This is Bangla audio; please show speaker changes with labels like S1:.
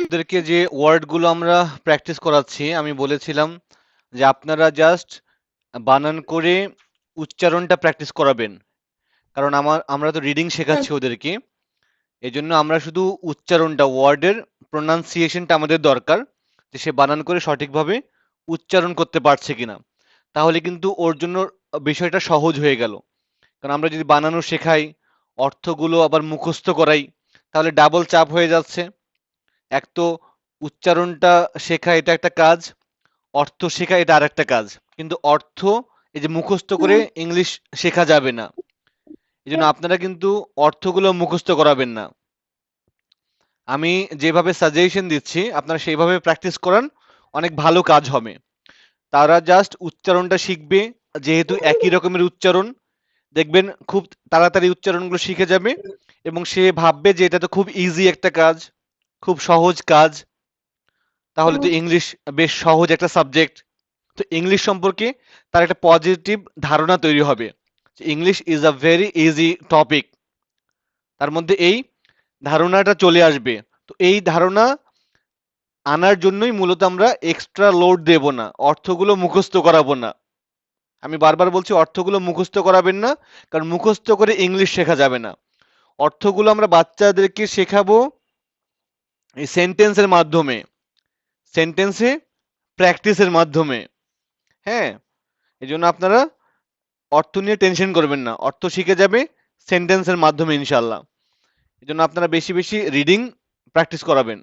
S1: ওদেরকে যে ওয়ার্ডগুলো আমরা প্র্যাকটিস করাচ্ছি, আমি বলেছিলাম যে আপনারা জাস্ট বানান করে উচ্চারণটা প্র্যাকটিস করাবেন। কারণ আমরা তো রিডিং
S2: হুম।
S1: শেখাচ্ছি ওদেরকে, এই জন্য আমরা শুধু উচ্চারণটা, ওয়ার্ডের প্রোনাউন্সিয়েশনটা আমাদের দরকার, যে সে বানান করে সঠিকভাবে উচ্চারণ করতে পারছে কিনা। তাহলে কিন্তু ওর জন্য বিষয়টা সহজ হয়ে গেল। কারণ আমরা যদি বানানো শেখাই, অর্থগুলো আবার মুখস্থ করাই, তাহলে ডাবল চাপ হয়ে যাচ্ছে। এক তো উচ্চারণটা শেখা, এটা একটা কাজ, অর্থ শেখা এটা আরেকটা কাজ। কিন্তু অর্থ এই যে মুখস্থ করে
S2: হুম।
S1: ইংলিশ শেখা যাবে না। এই জন্য আপনারা কিন্তু অর্থগুলো মুখস্থ করাবেন না। আমি যেভাবে সাজেশন দিচ্ছি আপনারা সেইভাবে প্র্যাকটিস করান, অনেক ভালো কাজ হবে। তারা জাস্ট উচ্চারণটা শিখবে, যেহেতু একই রকমের উচ্চারণ, দেখবেন খুব তাড়াতাড়ি উচ্চারণগুলো শিখে যাবে এবং সে ভাববে যে এটা তো খুব ইজি একটা কাজ, খুব সহজ কাজ। তাহলে
S2: হুম।
S1: তো ইংলিশ বেশ সহজ একটা সাবজেক্ট। তো ইংলিশ সম্পর্কে তার একটা পজিটিভ ধারণা তৈরি হবে, English is a very easy topic. তার মধ্যে এই ধারণাটা চলে আসবে। তো এই ধারণা আনার জন্যই মূলত আমরা এক্সট্রা লোড দেব না, অর্থগুলো মুখস্থ করাবো না। আমি বারবার বলছি অর্থগুলো মুখস্থ করাবেন না, কারণ মুখস্থ করে ইংলিশ শেখা যাবে না। অর্থগুলো আমরা বাচ্চাদেরকে শেখাবো এই সেন্টেন্সের মাধ্যমে, সেন্টেন্সে প্র্যাকটিসের মাধ্যমে। হ্যাঁ, এই জন্য আপনারা অর্থ নিয়ে টেনশন করবেন না, অর্থ শিখে যাবে সেন্টেন্সের মাধ্যমে ইনশাল্লাহ। এই জন্য আপনারা বেশি বেশি রিডিং প্র্যাকটিস করাবেন।